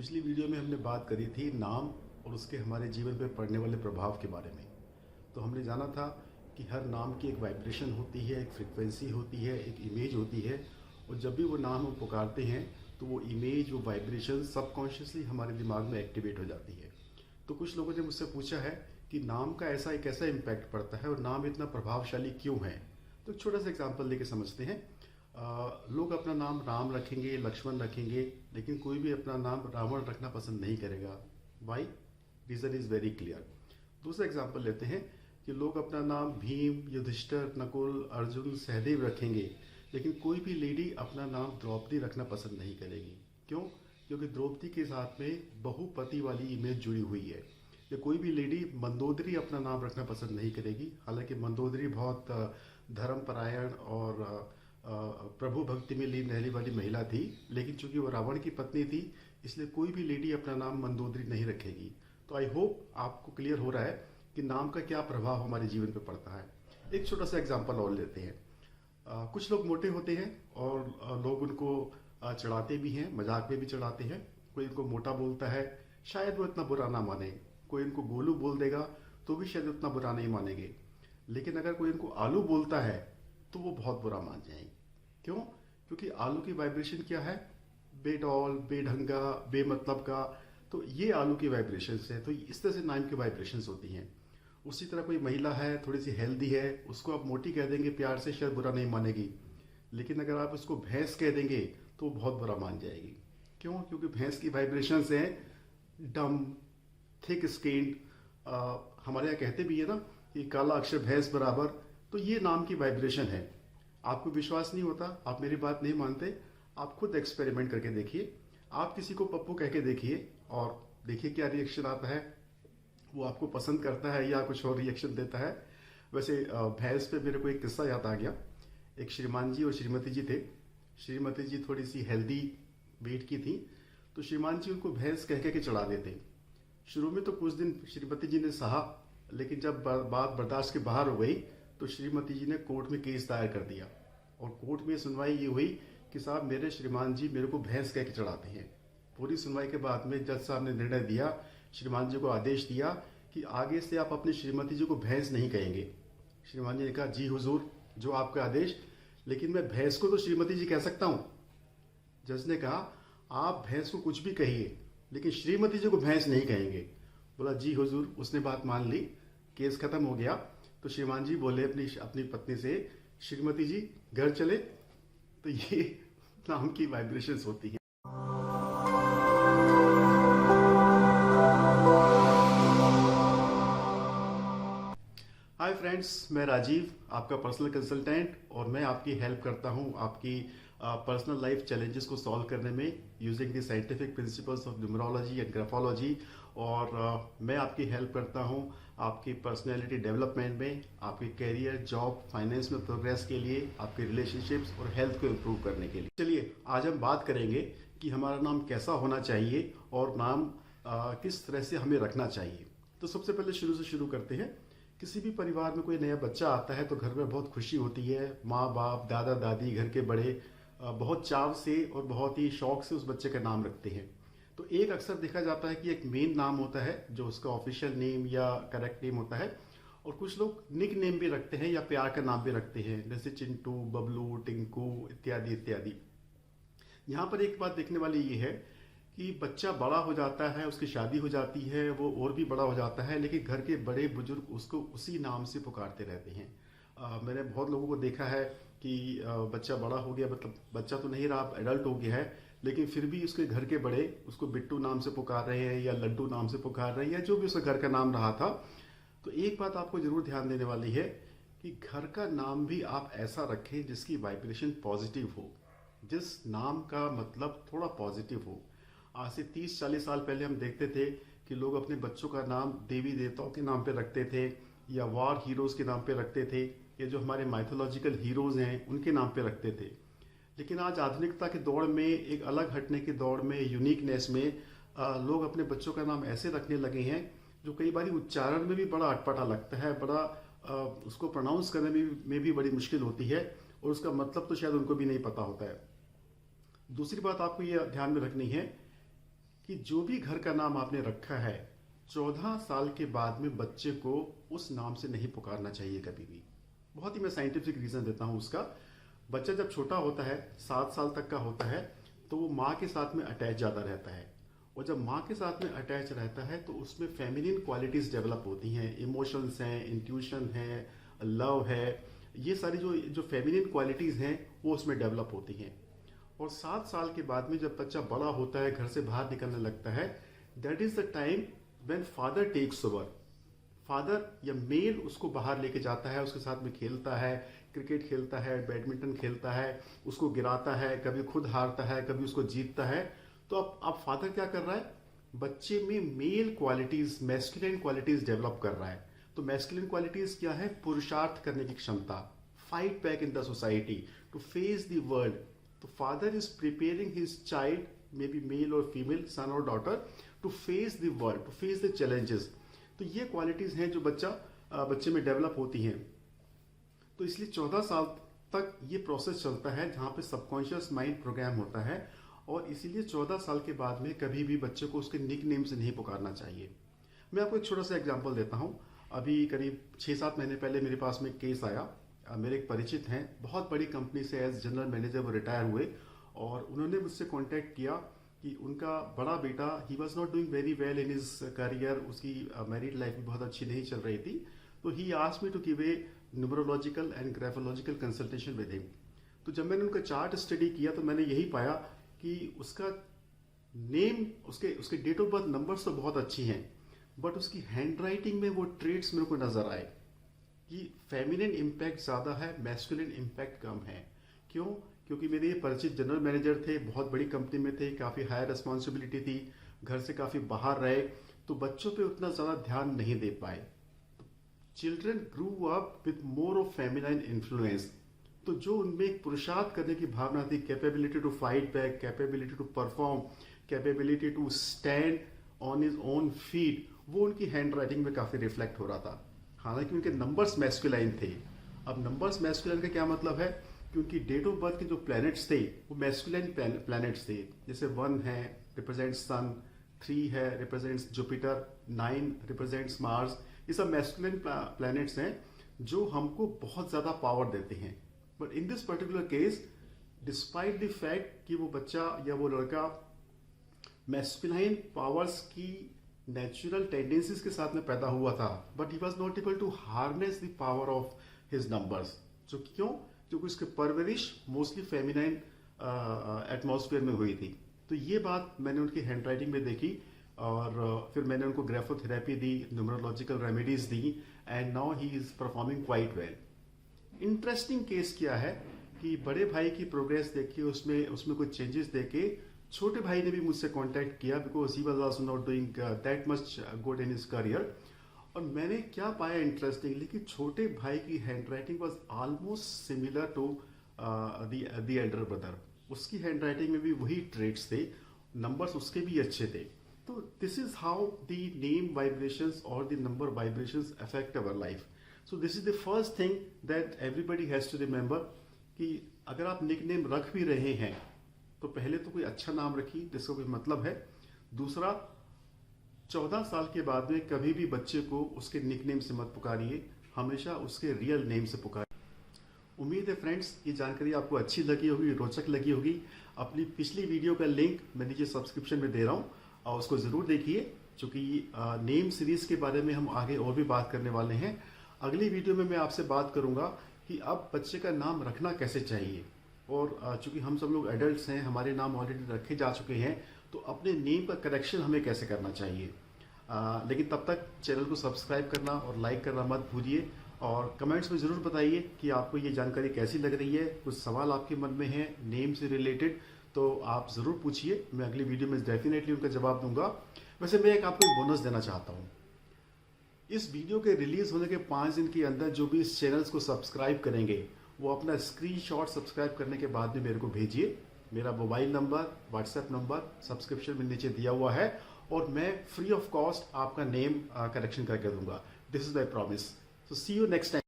पिछली वीडियो में हमने बात करी थी नाम और उसके हमारे जीवन पर पड़ने वाले प्रभाव के बारे में। तो हमने जाना था कि हर नाम की एक वाइब्रेशन होती है, एक फ्रिक्वेंसी होती है, एक इमेज होती है, और जब भी वो नाम हम पुकारते हैं तो वो इमेज, वो वाइब्रेशन सबकॉन्शियसली हमारे दिमाग में एक्टिवेट हो जाती है। तो कुछ लोगों ने मुझसे पूछा है कि नाम का ऐसा एक ऐसा इम्पैक्ट पड़ता है और नाम इतना प्रभावशाली क्यों है। तो एक छोटा सा एग्जाम्पल लेके समझते हैं। लोग अपना नाम राम रखेंगे, लक्ष्मण रखेंगे, लेकिन कोई भी अपना नाम रावण रखना पसंद नहीं करेगा। Why? Reason is very clear. दूसरा एग्जाम्पल लेते हैं कि लोग अपना नाम भीम, युधिष्ठिर, नकुल, अर्जुन, सहदेव रखेंगे, लेकिन कोई भी लेडी अपना नाम द्रौपदी रखना पसंद नहीं करेगी। क्यों? क्योंकि द्रौपदी के साथ में बहुपति वाली इमेज जुड़ी हुई है। या कोई भी लेडी मंदोदरी अपना नाम रखना पसंद नहीं करेगी। हालांकि मंदोदरी बहुत धर्मपरायण और प्रभु भक्ति में लीन रहने वाली महिला थी, लेकिन चूंकि वो रावण की पत्नी थी इसलिए कोई भी लेडी अपना नाम मंदोदरी नहीं रखेगी। तो आई होप आपको क्लियर हो रहा है कि नाम का क्या प्रभाव हमारे जीवन पर पड़ता है। एक छोटा सा एग्जांपल और लेते हैं। कुछ लोग मोटे होते हैं और लोग उनको चढ़ाते भी हैं, मजाक में भी चढ़ाते हैं। कोई इनको मोटा बोलता है, शायद वो इतना बुरा ना माने। कोई इनको गोलू बोल देगा तो भी शायद उतना बुरा नहीं मानेंगे। लेकिन अगर कोई इनको आलू बोलता है तो वो बहुत बुरा मान जाएंगे। क्यों? क्योंकि आलू की वाइब्रेशन क्या है? बेडौल, बेढंगा, बेमतलब का। तो ये आलू की वाइब्रेशंस है। तो इस तरह से नाम की वाइब्रेशंस होती हैं। उसी तरह कोई महिला है, थोड़ी सी हेल्दी है, उसको आप मोटी कह देंगे प्यार से, शायद बुरा नहीं मानेगी। लेकिन अगर आप उसको भैंस कह देंगे तो वो बहुत बुरा मान जाएगी। क्यों? क्योंकि भैंस की वाइब्रेशंस हैं डम, थिक स्किन्ड। हमारे यहाँ कहते भी है ना कि काला अक्षर भैंस बराबर। तो ये नाम की वाइब्रेशन है। आपको विश्वास नहीं होता, आप मेरी बात नहीं मानते, आप खुद एक्सपेरिमेंट करके देखिए। आप किसी को पप्पू कह के देखिए और देखिए क्या रिएक्शन आता है। वो आपको पसंद करता है या कुछ और रिएक्शन देता है। वैसे भैंस पे मेरे को एक किस्सा याद आ गया। एक श्रीमान जी और श्रीमती जी थे। श्रीमती जी थोड़ी सी हेल्दी वेट की थी, तो श्रीमान जी उनको भैंस कह के चढ़ा देते। शुरू में तो कुछ दिन श्रीमती जी ने सहा, लेकिन जब बात बर्दाश्त के बाहर हो गई तो श्रीमती जी ने कोर्ट में केस दायर कर दिया। और कोर्ट में सुनवाई ये हुई कि साहब मेरे श्रीमान जी मेरे को भैंस कह के चढ़ाते हैं। पूरी सुनवाई के बाद में जज साहब ने निर्णय दिया, श्रीमान जी को आदेश दिया कि आगे से आप अपनी श्रीमती जी को भैंस नहीं कहेंगे। श्रीमान जी ने कहा जी हुजूर, जो आपका आदेश, लेकिन मैं भैंस को तो श्रीमती जी कह सकता हूँ। जज ने कहा आप भैंस को कुछ भी कहिए, लेकिन श्रीमती जी को भैंस नहीं कहेंगे। बोला जी हुजूर। उसने बात मान ली, केस खत्म हो गया। तो श्रीमान जी बोले अपनी अपनी पत्नी से, श्रीमती जी घर चले। तो ये नाम की वाइब्रेशंस होती हैं। हाय फ्रेंड्स, मैं राजीव, आपका पर्सनल कंसल्टेंट, और मैं आपकी हेल्प करता हूँ आपकी पर्सनल लाइफ चैलेंजेस को सॉल्व करने में using the scientific principles of numerology and graphology. और मैं आपकी हेल्प करता हूँ आपकी पर्सनैलिटी डेवलपमेंट में, आपके करियर, जॉब, फाइनेंस में प्रोग्रेस के लिए, आपके रिलेशनशिप्स और हेल्थ को इम्प्रूव करने के लिए। चलिए आज हम बात करेंगे कि हमारा नाम कैसा होना चाहिए और नाम किस तरह से हमें रखना चाहिए। तो सबसे पहले शुरू से शुरू करते हैं। किसी भी परिवार में कोई नया बच्चा आता है तो घर में बहुत खुशी होती है। माँ बाप, दादा दादी, घर के बड़े बहुत चाव से और बहुत ही शौक से उस बच्चे का नाम रखते हैं। तो एक अक्सर देखा जाता है कि एक मेन नाम होता है जो उसका ऑफिशियल नेम या करेक्ट नेम होता है, और कुछ लोग निक नेम भी रखते हैं या प्यार का नाम भी रखते हैं, जैसे चिंटू, बबलू, टिंकू इत्यादि इत्यादि। यहाँ पर एक बात देखने वाली ये है कि बच्चा बड़ा हो जाता है, उसकी शादी हो जाती है, वो और भी बड़ा हो जाता है, लेकिन घर के बड़े बुजुर्ग उसको उसी नाम से पुकारते रहते हैं। मैंने बहुत लोगों को देखा है कि बच्चा बड़ा हो गया, मतलब बच्चा तो नहीं रहा, एडल्ट हो गया है, लेकिन फिर भी उसके घर के बड़े उसको बिट्टू नाम से पुकार रहे हैं या लड्डू नाम से पुकार रहे हैं या जो भी उसके घर का नाम रहा था। तो एक बात आपको जरूर ध्यान देने वाली है कि घर का नाम भी आप ऐसा रखें जिसकी वाइब्रेशन पॉजिटिव हो, जिस नाम का मतलब थोड़ा पॉजिटिव हो। आज से 30-40 साल पहले हम देखते थे कि लोग अपने बच्चों का नाम देवी देवताओं के नाम पे रखते थे या वॉर हीरोज के नाम पे रखते थे, या जो हमारे माइथोलॉजिकल हीरोज हैं उनके नाम पे रखते थे। लेकिन आज आधुनिकता के दौर में, एक अलग हटने के दौर में, यूनिकनेस में लोग अपने बच्चों का नाम ऐसे रखने लगे हैं जो कई बार उच्चारण में भी बड़ा अटपटा लगता है, बड़ा उसको प्रोनाउंस करने में भी बड़ी मुश्किल होती है, और उसका मतलब तो शायद उनको भी नहीं पता होता है। दूसरी बात आपको ये ध्यान में रखनी है कि जो भी घर का नाम आपने रखा है 14 साल के बाद में बच्चे को उस नाम से नहीं पुकारना चाहिए कभी भी। बहुत ही मैं साइंटिफिक रीज़न देता हूँ उसका। बच्चा जब छोटा होता है 7 साल तक का होता है तो वो माँ के साथ में अटैच ज़्यादा रहता है, और जब माँ के साथ में अटैच रहता है तो उसमें फेमिनिन क्वालिटीज़ डेवलप होती हैं, इमोशंस हैं, इंट्यूशन है, लव है, ये सारी जो फेमिनिन क्वालिटीज़ हैं वो उसमें डेवलप होती हैं। और 7 साल के बाद में जब बच्चा बड़ा होता है, घर से बाहर निकलने लगता है, that is the time when father takes over. Father या मेल उसको बाहर लेके जाता है, उसके साथ में खेलता है, क्रिकेट खेलता है, बैडमिंटन खेलता है, उसको गिराता है, कभी खुद हारता है, कभी उसको जीतता है। तो अब फादर क्या कर रहा है, बच्चे में male qualities, masculine qualities develop कर रहा है। तो मैस्कुलिन क्वालिटीज क्या है, पुरुषार्थ करने की क्षमता, fight back in the society, to face the world. तो father is preparing his child, may be male और फीमेल, सन और daughter, to face the world, to face the challenges. तो ये क्वालिटीज हैं जो बच्चे में डेवलप होती हैं। तो इसलिए 14 साल तक ये प्रोसेस चलता है जहाँ पे सबकॉन्शियस माइंड प्रोग्राम होता है, और इसीलिए 14 साल के बाद में कभी भी बच्चे को उसके निक नेम से नहीं पुकारना चाहिए। मैं आपको एक छोटा सा एग्जांपल देता हूँ। अभी करीब 6-7 महीने पहले मेरे पास में एक केस आया। मेरे एक परिचित हैं, बहुत बड़ी कंपनी से एज जनरल मैनेजर वो रिटायर हुए, और उन्होंने मुझसे कॉन्टैक्ट किया कि उनका बड़ा बेटा, he was not doing very well in his career, उसकी मैरिड लाइफ भी बहुत अच्छी नहीं चल रही थी। तो he asked me to give a numerological and graphological consultation with him. तो जब मैंने उनका चार्ट स्टडी किया तो मैंने यही पाया कि उसका नेम, उसके डेट ऑफ बर्थ नंबर्स तो बहुत अच्छी हैं, बट उसकी हैंड राइटिंग में वो ट्रेड्स मेरे को नजर आए कि फेमिनिन इम्पैक्ट ज़्यादा है, मैस्कुलिन इम्पैक्ट कम है। क्यों? क्योंकि मेरे ये परिचित जनरल मैनेजर थे, बहुत बड़ी कंपनी में थे, काफ़ी हाई रिस्पॉन्सिबिलिटी थी, घर से काफ़ी बाहर रहे, तो बच्चों पे उतना ज़्यादा ध्यान नहीं दे पाए। Children grew up with more of feminine influence. तो जो उनमें एक पुरुषार्थ करने की भावना थी, capability to fight back, capability to perform, capability to stand on his own feet, वो उनकी हैंड राइटिंग में काफ़ी रिफ्लेक्ट हो रहा था। हालांकि उनके नंबर्स मैस्कुलाइन थे। अब नंबर्स मैस्कुलाइन का क्या मतलब है कि उनकी डेट ऑफ बर्थ के जो प्लैनेट्स थे वो मैस्कुलाइन प्लैनेट्स थे। जैसे 1 है रिप्रेजेंट्स सन, 3 है रिप्रेजेंट्स जुपिटर, 9 रिप्रेजेंट्स मार्स। ये सब मैस्कुलिन प्लैनेट्स हैं जो हमको बहुत ज़्यादा पावर देते हैं। But in this particular case, despite the fact कि वो बच्चा या वो लड़का मैस्कुलाइन पावर्स की नेचुरल टेंडेंसीज के साथ में पैदा हुआ था, but he was not able to harness the power of his numbers. जो क्यों? क्योंकि उसकी परवरिश मोस्टली फेमिनाइन एटमॉस्फेयर में हुई थी। तो ये बात मैंने उनकी हैंड राइटिंग में देखी, और फिर मैंने उनको graphotherapy the, numerological remedies the, and now he is performing quite well. Interesting case क्या है कि बड़े भाई की प्रोग्रेस देखी, उसमें कुछ चेंजेस देखे, छोटे भाई ने भी मुझसे कांटेक्ट किया, because he was also not doing that much good in his career. और मैंने क्या पाया इंटरेस्टिंगली कि छोटे भाई की hand writing was almost similar to the elder brother. उसकी हैंड राइटिंग में भी वही ट्रेड्स थे, नंबर्स उसके भी अच्छे थे। तो this is how the name vibrations और the number vibrations affect our life. So this is the first thing that everybody has to remember कि अगर आप निक नेम रख भी रहे हैं तो पहले तो कोई अच्छा नाम रखिए जिसका कोई मतलब है। दूसरा, 14 साल के बाद में कभी भी बच्चे को उसके निक नेम से मत पुकारिए, हमेशा उसके रियल नेम से पुकारिए। उम्मीद है फ्रेंड्स ये जानकारी आपको अच्छी लगी होगी, रोचक लगी होगी। अपनी पिछली वीडियो का लिंक मैं नीचे सब्सक्रिप्शन में दे रहा हूँ, और उसको ज़रूर देखिए, क्योंकि नेम सीरीज़ के बारे में हम आगे और भी बात करने वाले हैं। अगली वीडियो में मैं आपसे बात करूँगा कि अब बच्चे का नाम रखना कैसे चाहिए, और चूंकि हम सब लोग एडल्ट्स हैं, हमारे नाम ऑलरेडी रखे जा चुके हैं, तो अपने नेम का करेक्शन हमें कैसे करना चाहिए। लेकिन तब तक चैनल को सब्सक्राइब करना और लाइक करना मत भूलिए, और कमेंट्स में ज़रूर बताइए कि आपको ये जानकारी कैसी लग रही है। कुछ सवाल आपके मन में हैं नेम से रिलेटेड तो आप ज़रूर पूछिए, मैं अगली वीडियो में डेफिनेटली उनका जवाब दूंगा। वैसे मैं आपको एक बोनस देना चाहता हूँ। इस वीडियो के रिलीज़ होने के 5 दिन के अंदर जो भी इस चैनल्स को सब्सक्राइब करेंगे वो अपना स्क्रीनशॉट सब्सक्राइब करने के बाद में मेरे को भेजिए। मेरा mobile number, WhatsApp number subscription में नीचे दिया हुआ है, और मैं फ्री ऑफ कॉस्ट आपका नेम करेक्शन करके दूंगा। This is my promise. So see you next time.